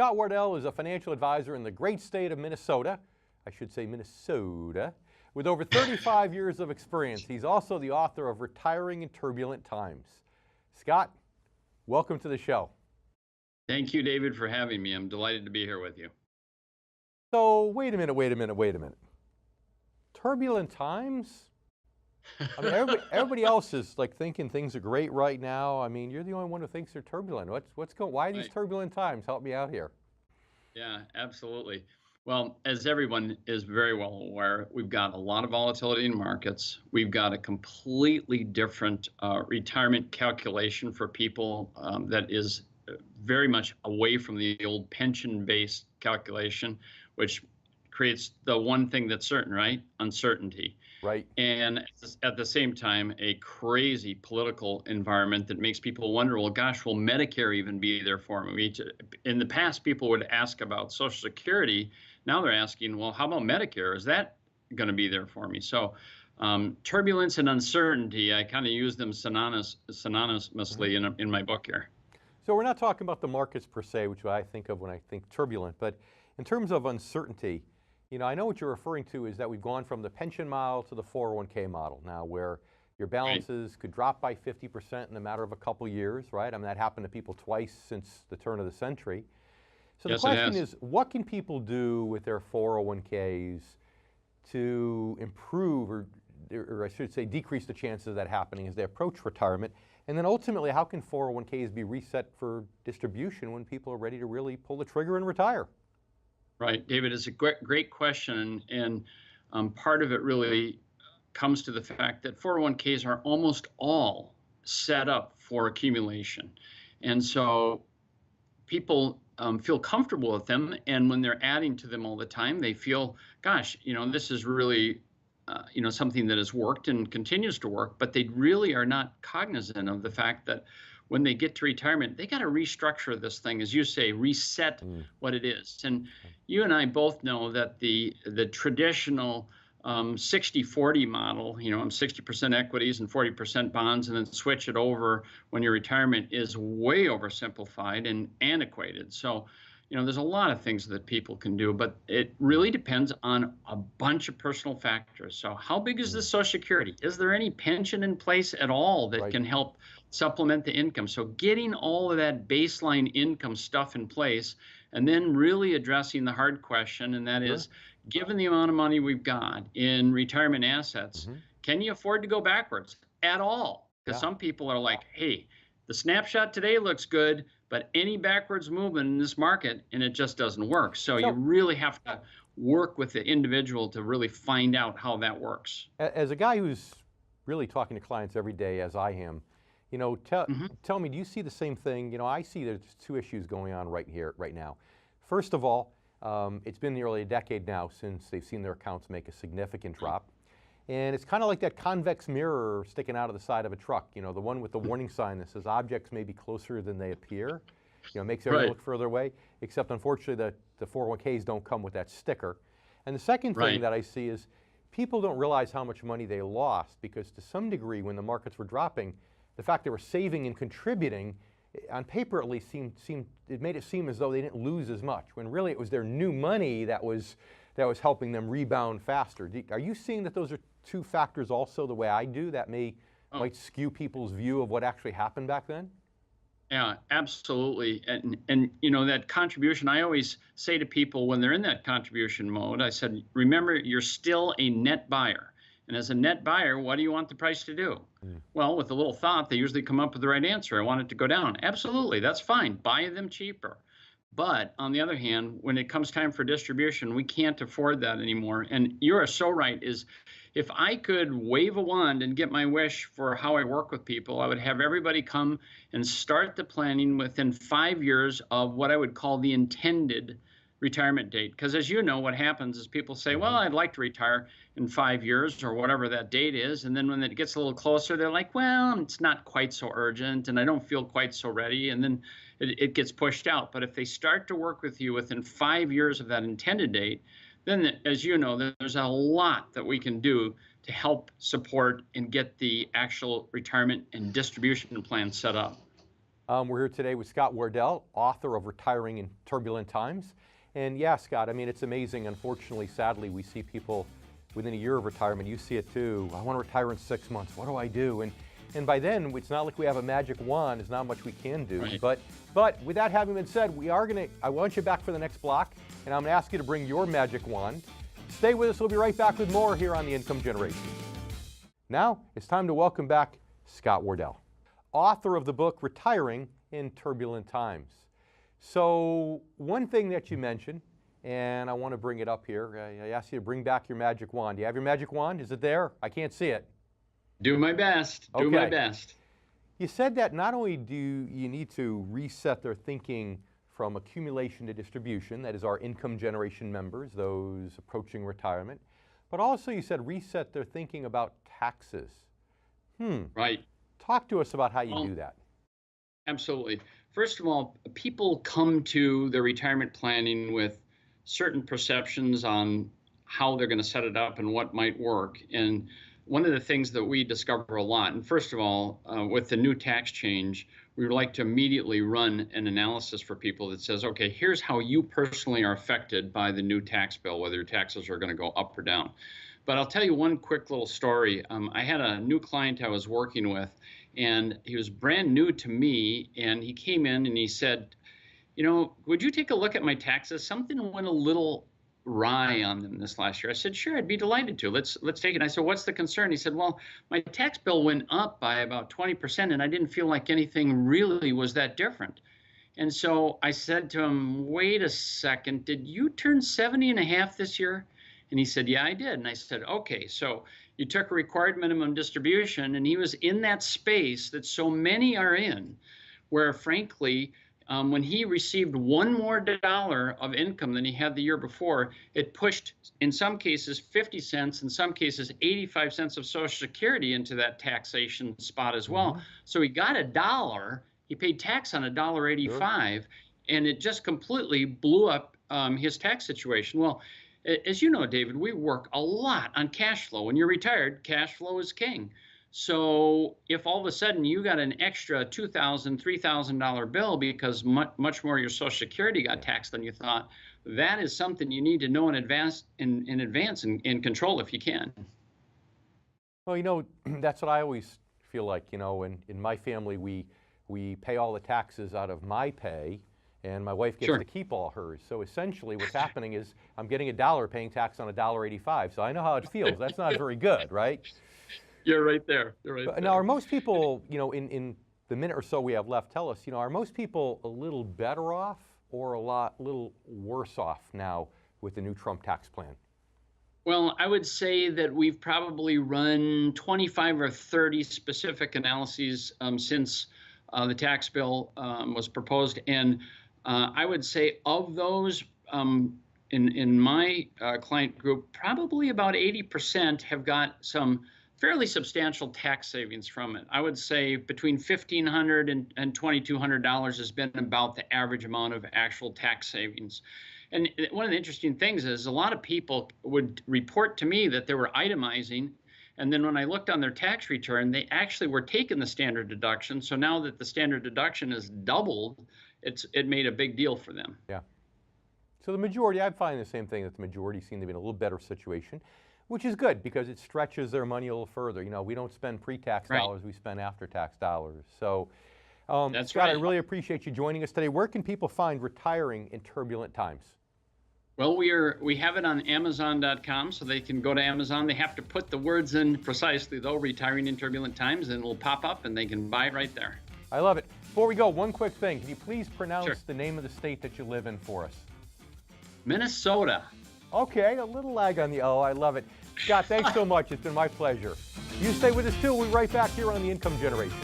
Scott Wardell is a financial advisor in the great state of Minnesota. I should say Minnesota. With over 35 years of experience, he's also the author of Retiring in Turbulent Times. Scott, welcome to the show. Thank you, David, for having me. I'm delighted to be here with you. So, wait a minute. Turbulent times? I mean, everybody else is like thinking things are great right now. I mean, you're the only one who thinks they're turbulent. Why are these turbulent times? Help me out here. Yeah, absolutely. Well, as everyone is very well aware, we've got a lot of volatility in markets. We've got a completely different retirement calculation for people that is very much away from the old pension-based calculation, which creates the one thing that's certain, right? Uncertainty. Right. And at the same time, a crazy political environment that makes people wonder, well, gosh, will Medicare even be there for me? In the past, people would ask about Social Security. Now they're asking, well, how about Medicare? Is that going to be there for me? So turbulence and uncertainty, I kind of use them synonymously in my book here. So we're not talking about the markets per se, which I think of when I think turbulent, but in terms of uncertainty, you know, I know what you're referring to is that we've gone from the pension model to the 401k model now, where your balances could drop by 50% in a matter of a couple years, right? I mean, that happened to people twice since the turn of the century. So the question is, what can people do with their 401ks to improve, or I should say decrease the chances of that happening as they approach retirement? And then ultimately, how can 401ks be reset for distribution when people are ready to really pull the trigger and retire? Right, David, it's a great question, and part of it really comes to the fact that 401ks are almost all set up for accumulation. And so people feel comfortable with them, and when they're adding to them all the time, they feel, gosh, you know, this is really something that has worked and continues to work, but they really are not cognizant of the fact that when they get to retirement, they got to restructure this thing, as you say, reset what it is. And you and I both know that the traditional 60-40 model, you know, 60% equities and 40% bonds, and then switch it over when your retirement is way oversimplified and antiquated. So, you know, there's a lot of things that people can do, but it really depends on a bunch of personal factors. So how big is the Social Security? Is there any pension in place at all that can help supplement the income? So getting all of that baseline income stuff in place, and then really addressing the hard question, and that is, given the amount of money we've got in retirement assets, can you afford to go backwards at all? Because some people are like, hey, the snapshot today looks good, but any backwards movement in this market, and it just doesn't work. So you really have to work with the individual to really find out how that works. As a guy who's really talking to clients every day, as I am, you know, tell me, do you see the same thing? You know, I see there's two issues going on right now. First of all, it's been nearly a decade now since they've seen their accounts make a significant drop. And it's kind of like that convex mirror sticking out of the side of a truck, you know, the one with the warning sign that says objects may be closer than they appear. You know, makes everyone look further away, except unfortunately the 401ks don't come with that sticker. And the second thing that I see is people don't realize how much money they lost, because to some degree when the markets were dropping, the fact they were saving and contributing, on paper at least, it made it seem as though they didn't lose as much, when really it was their new money that was helping them rebound faster. Are you seeing that those are two factors also, the way I do, that might skew people's view of what actually happened back then? Yeah, absolutely. And you know, that contribution, I always say to people when they're in that contribution mode, I said, remember, you're still a net buyer. And as a net buyer, what do you want the price to do? Well, with a little thought, they usually come up with the right answer. I want it to go down. Absolutely, that's fine. Buy them cheaper. But on the other hand, when it comes time for distribution, we can't afford that anymore. And you are so right, is if I could wave a wand and get my wish for how I work with people, I would have everybody come and start the planning within 5 years of what I would call the intended retirement date. Because as you know, what happens is people say, well, I'd like to retire in 5 years or whatever that date is. And then when it gets a little closer, they're like, well, it's not quite so urgent and I don't feel quite so ready. And then it gets pushed out. But if they start to work with you within 5 years of that intended date, then, as you know, there's a lot that we can do to help support and get the actual retirement and distribution plan set up. We're here today with Scott Wardell, author of Retiring in Turbulent Times. And yeah, Scott, I mean, it's amazing. Unfortunately, sadly, we see people within a year of retirement. You see it too. I want to retire in 6 months. What do I do? And by then, it's not like we have a magic wand. There's not much we can do. Right. But with that having been said, I want you back for the next block, and I'm going to ask you to bring your magic wand. Stay with us. We'll be right back with more here on The Income Generation. Now, it's time to welcome back Scott Wardell, author of the book Retiring in Turbulent Times. So one thing that you mentioned, and I want to bring it up here, I asked you to bring back your magic wand. Do you have your magic wand? Is it there? I can't see it. Do my best. Okay. Do my best. You said that not only do you need to reset their thinking from accumulation to distribution, that is our income generation members, those approaching retirement, but also you said reset their thinking about taxes. Right. Talk to us about how you do that. Absolutely. First of all, people come to their retirement planning with certain perceptions on how they're going to set it up and what might work. And one of the things that we discover a lot, and first of all, with the new tax change, we would like to immediately run an analysis for people that says, okay, here's how you personally are affected by the new tax bill, whether your taxes are going to go up or down. But I'll tell you one quick little story. I had a new client I was working with, and he was brand new to me, and he came in and he said, you know, would you take a look at my taxes? Something went a little awry on them this last year. I said, sure, I'd be delighted to. Let's take it. I said, what's the concern? He said, well, my tax bill went up by about 20%, and I didn't feel like anything really was that different. And so I said to him, wait a second, did you turn 70 and a half this year? And he said, yeah, I did. And I said, okay, so you took a required minimum distribution, and he was in that space that so many are in, where frankly, when he received one more dollar of income than he had the year before, it pushed, in some cases, 50 cents, in some cases, 85 cents of Social Security into that taxation spot as well. Mm-hmm. So he got $1. He paid tax on $1.85, sure. And it just completely blew up his tax situation. Well, as you know, David, we work a lot on cash flow. When you're retired, cash flow is king. So if all of a sudden you got an extra $2,000, $3,000 bill because much more of your Social Security got taxed than you thought, that is something you need to know in advance and control if you can. Well, you know, that's what I always feel like. You know, in my family, we pay all the taxes out of my pay, and my wife gets Sure. to keep all hers. So essentially what's happening is I'm getting $1 paying tax on $1.85. So I know how it feels. That's not very good, right? You're right there. You're right there. Now, are most people, you know, in the minute or so we have left, tell us, you know, are most people a little better off or little worse off now with the new Trump tax plan? Well, I would say that we've probably run 25 or 30 specific analyses since the tax bill was proposed. And I would say of those, in my client group, probably about 80% have got some fairly substantial tax savings from it. I would say between $1,500 and $2,200 has been about the average amount of actual tax savings. And one of the interesting things is a lot of people would report to me that they were itemizing, and then when I looked on their tax return, they actually were taking the standard deduction. So now that the standard deduction is doubled, it made a big deal for them. Yeah. So the majority, I find the same thing, that the majority seem to be in a little better situation, which is good because it stretches their money a little further. You know, we don't spend pre-tax Right. dollars, we spend after-tax dollars. So, That's Scott, right. I really appreciate you joining us today. Where can people find Retiring in Turbulent Times? Well, we have it on Amazon.com, so they can go to Amazon. They have to put the words in precisely, though, Retiring in Turbulent Times, and it'll pop up, and they can buy it right there. I love it. Before we go, one quick thing. Can you please pronounce Sure. the name of the state that you live in for us? Minnesota. Okay, a little lag on the O. I love it. Scott, thanks so much. It's been my pleasure. You stay with us, too. We'll be right back here on The Income Generation.